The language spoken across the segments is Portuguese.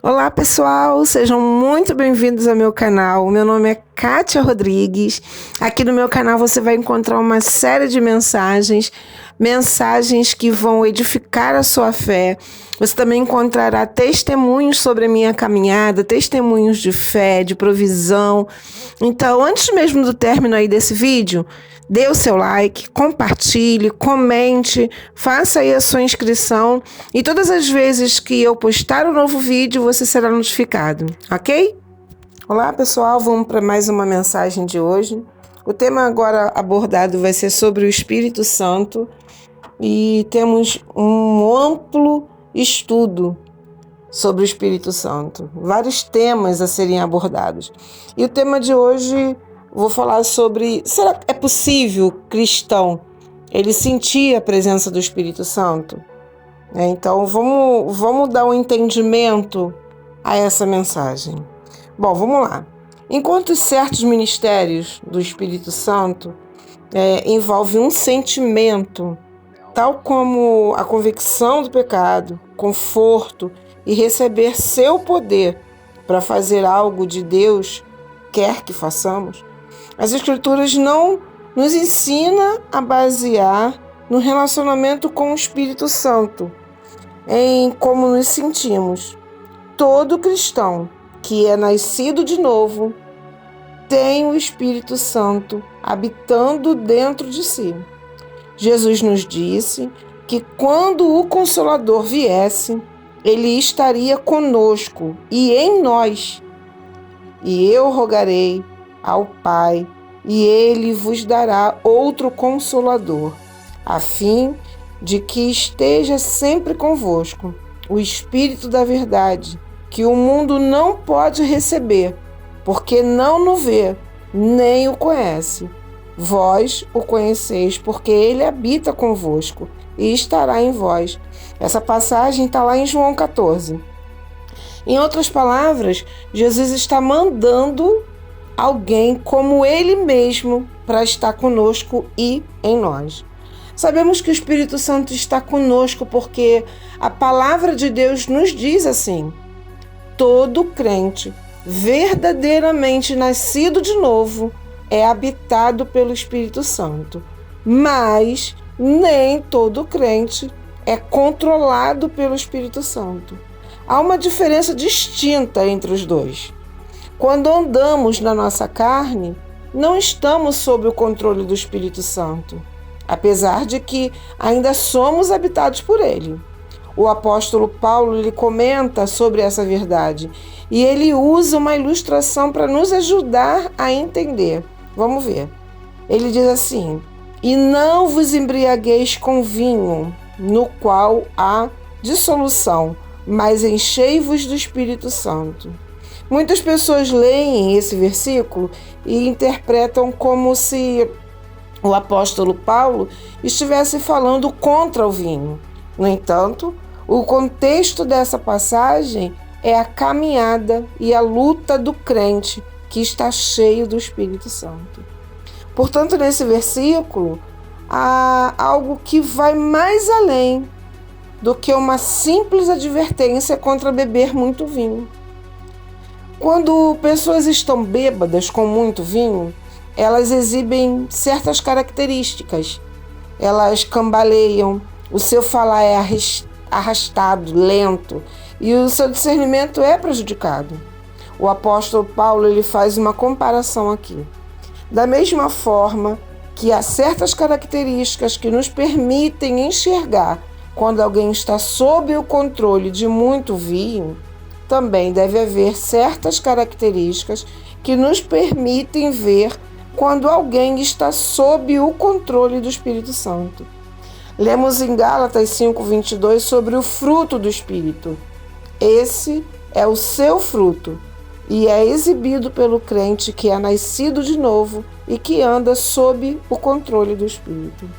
Olá pessoal, sejam muito bem-vindos ao meu canal. O meu nome é Kátia Rodrigues. Aqui no meu canal você vai encontrar uma série de mensagens que vão edificar a sua fé. Você também encontrará testemunhos sobre a minha caminhada, testemunhos de fé, de provisão. Então, antes mesmo do término aí desse vídeo, dê o seu like, compartilhe, comente, faça aí a sua inscrição e todas as vezes que eu postar um novo vídeo, você será notificado, ok? Olá pessoal, vamos para mais uma mensagem de hoje. O tema agora abordado vai ser sobre o Espírito Santo e temos um amplo estudo sobre o Espírito Santo, vários temas a serem abordados. E o tema de hoje, vou falar sobre, será que é possível o cristão ele sentir a presença do Espírito Santo? Então vamos dar um entendimento a essa mensagem. Bom, vamos lá. Enquanto certos ministérios do Espírito Santo envolvem um sentimento, tal como a convicção do pecado, conforto e receber seu poder para fazer algo de Deus quer que façamos, as Escrituras não nos ensinam a basear no relacionamento com o Espírito Santo, em como nos sentimos. Todo cristão que é nascido de novo tem o Espírito Santo habitando dentro de si. Jesus nos disse que quando o Consolador viesse, ele estaria conosco e em nós. E eu rogarei ao Pai, e ele vos dará outro Consolador, a fim de que esteja sempre convosco, o Espírito da verdade, que o mundo não pode receber, porque não o vê, nem o conhece. Vós o conheceis, porque ele habita convosco e estará em vós. Essa passagem está lá em João 14. Em outras palavras, Jesus está mandando alguém como ele mesmo para estar conosco e em nós. Sabemos que o Espírito Santo está conosco porque a palavra de Deus nos diz assim: todo crente verdadeiramente nascido de novo é habitado pelo Espírito Santo, mas nem todo crente é controlado pelo Espírito Santo. Há uma diferença distinta entre os dois. Quando andamos na nossa carne, não estamos sob o controle do Espírito Santo, apesar de que ainda somos habitados por ele. O apóstolo Paulo ele comenta sobre essa verdade e ele usa uma ilustração para nos ajudar a entender. Vamos ver. Ele diz assim: e não vos embriagueis com vinho, no qual há dissolução, mas enchei-vos do Espírito Santo. Muitas pessoas leem esse versículo e interpretam como se o apóstolo Paulo estivesse falando contra o vinho. No entanto, o contexto dessa passagem é a caminhada e a luta do crente que está cheio do Espírito Santo. Portanto, nesse versículo, há algo que vai mais além do que uma simples advertência contra beber muito vinho. Quando pessoas estão bêbadas com muito vinho, elas exibem certas características. Elas cambaleiam, o seu falar é arrastado, lento, e o seu discernimento é prejudicado. O apóstolo Paulo ele faz uma comparação aqui. Da mesma forma que há certas características que nos permitem enxergar quando alguém está sob o controle de muito vinho, também deve haver certas características que nos permitem ver quando alguém está sob o controle do Espírito Santo. Lemos em Gálatas 5:22 sobre o fruto do Espírito. Esse é o seu fruto e é exibido pelo crente que é nascido de novo e que anda sob o controle do Espírito.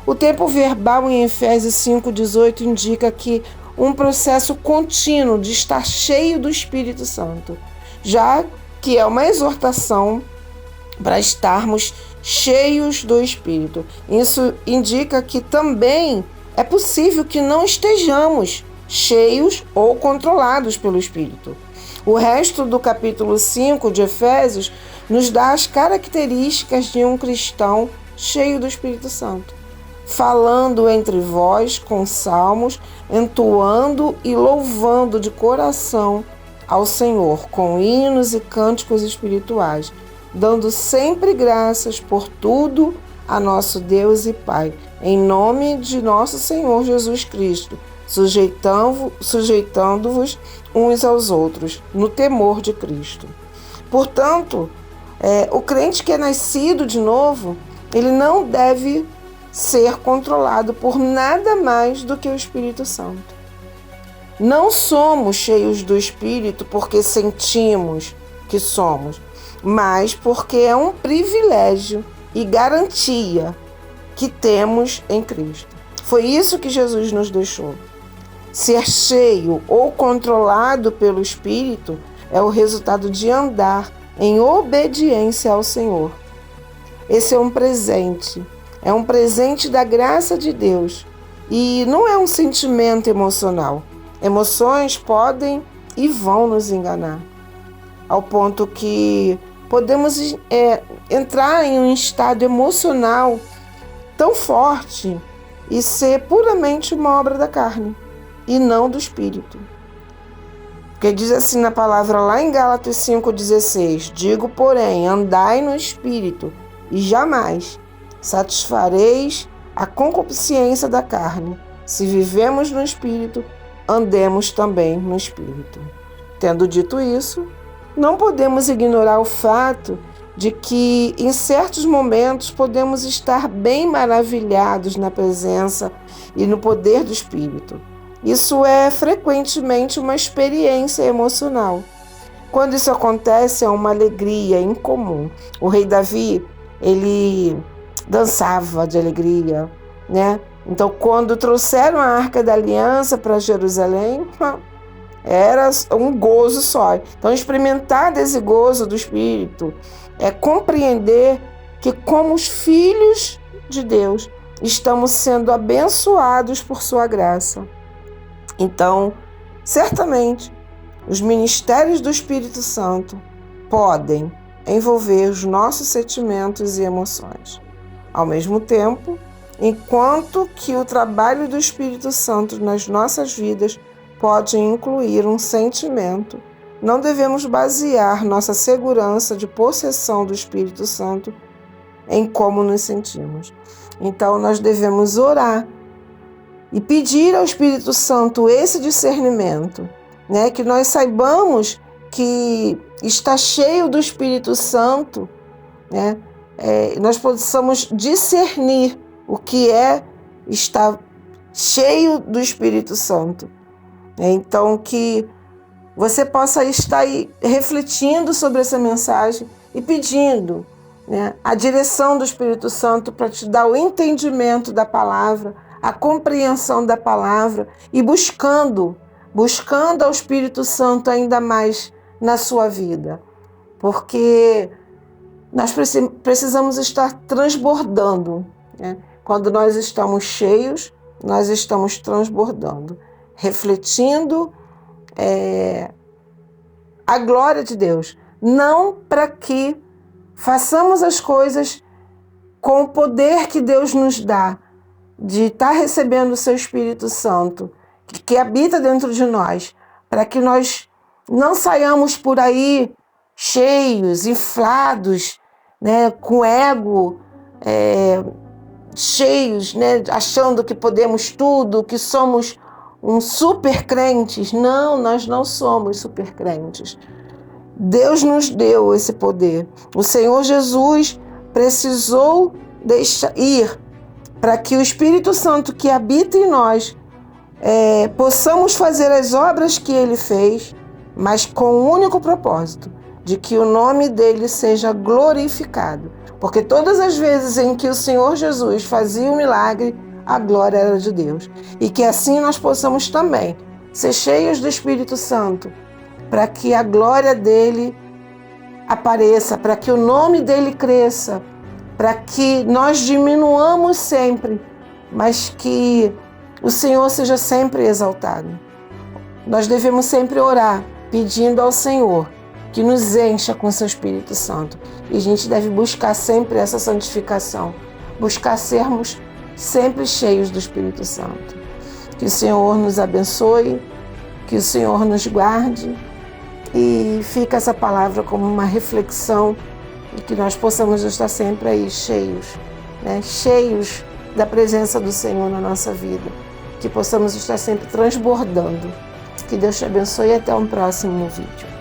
O tempo verbal em Efésios 5:18 indica que um processo contínuo de estar cheio do Espírito Santo, já que é uma exortação para estarmos cheios do Espírito. Isso indica que também é possível que não estejamos cheios ou controlados pelo Espírito. O resto do capítulo 5 de Efésios nos dá as características de um cristão cheio do Espírito Santo, falando entre vós com salmos, entoando e louvando de coração ao Senhor com hinos e cânticos espirituais, dando sempre graças por tudo a nosso Deus e Pai, em nome de nosso Senhor Jesus Cristo, sujeitando-vos uns aos outros, no temor de Cristo. Portanto, o crente que é nascido de novo, ele não deve ser controlado por nada mais do que o Espírito Santo. Não somos cheios do Espírito porque sentimos que somos, mas porque é um privilégio e garantia que temos em Cristo. Foi isso que Jesus nos deixou. Ser cheio ou controlado pelo Espírito é o resultado de andar em obediência ao Senhor. Esse é um presente da graça de Deus e não é um sentimento emocional. Emoções podem e vão nos enganar, ao ponto que podemos entrar em um estado emocional tão forte e ser puramente uma obra da carne e não do Espírito. Porque diz assim na palavra lá em Gálatas 5,16: digo, porém, andai no Espírito e jamais satisfareis a concupiscência da carne. Se vivemos no Espírito, andemos também no Espírito. Tendo dito isso, não podemos ignorar o fato de que em certos momentos podemos estar bem maravilhados na presença e no poder do Espírito. Isso é frequentemente uma experiência emocional. Quando isso acontece, é uma alegria incomum. O rei Davi, ele dançava de alegria, né? Então, quando trouxeram a Arca da Aliança para Jerusalém, era um gozo só. Então, experimentar desse gozo do Espírito é compreender que, como os filhos de Deus, estamos sendo abençoados por sua graça. Então, certamente, os ministérios do Espírito Santo podem envolver os nossos sentimentos e emoções. Ao mesmo tempo, enquanto que o trabalho do Espírito Santo nas nossas vidas pode incluir um sentimento, não devemos basear nossa segurança de possessão do Espírito Santo em como nos sentimos. Então, nós devemos orar e pedir ao Espírito Santo esse discernimento, né? Que nós saibamos que está cheio do Espírito Santo, né? Nós possamos discernir o que está cheio do Espírito Santo. Então, que você possa estar aí refletindo sobre essa mensagem e pedindo, né, a direção do Espírito Santo para te dar o entendimento da palavra, a compreensão da palavra e buscando ao Espírito Santo ainda mais na sua vida. Porque nós precisamos estar transbordando, né? Quando nós estamos cheios, nós estamos transbordando, refletindo a glória de Deus. Não para que façamos as coisas com o poder que Deus nos dá, de estar recebendo o seu Espírito Santo, que habita dentro de nós, para que nós não saiamos por aí cheios, inflados, né, com ego, cheios, né, achando que podemos tudo, que somos super crentes. Não, nós não somos super crentes. Deus nos deu esse poder. O Senhor Jesus precisou ir para que o Espírito Santo que habita em nós possamos fazer as obras que Ele fez, mas com o único propósito de que o nome dele seja glorificado. Porque todas as vezes em que o Senhor Jesus fazia um milagre, a glória era de Deus. E que assim nós possamos também ser cheios do Espírito Santo, para que a glória dele apareça, para que o nome dele cresça, para que nós diminuamos sempre, mas que o Senhor seja sempre exaltado. Nós devemos sempre orar, pedindo ao Senhor que nos encha com seu Espírito Santo. E a gente deve buscar sempre essa santificação, buscar sermos sempre cheios do Espírito Santo. Que o Senhor nos abençoe, que o Senhor nos guarde, e fica essa palavra como uma reflexão e que nós possamos estar sempre aí cheios, cheios da presença do Senhor na nossa vida, que possamos estar sempre transbordando. Que Deus te abençoe e até um próximo vídeo.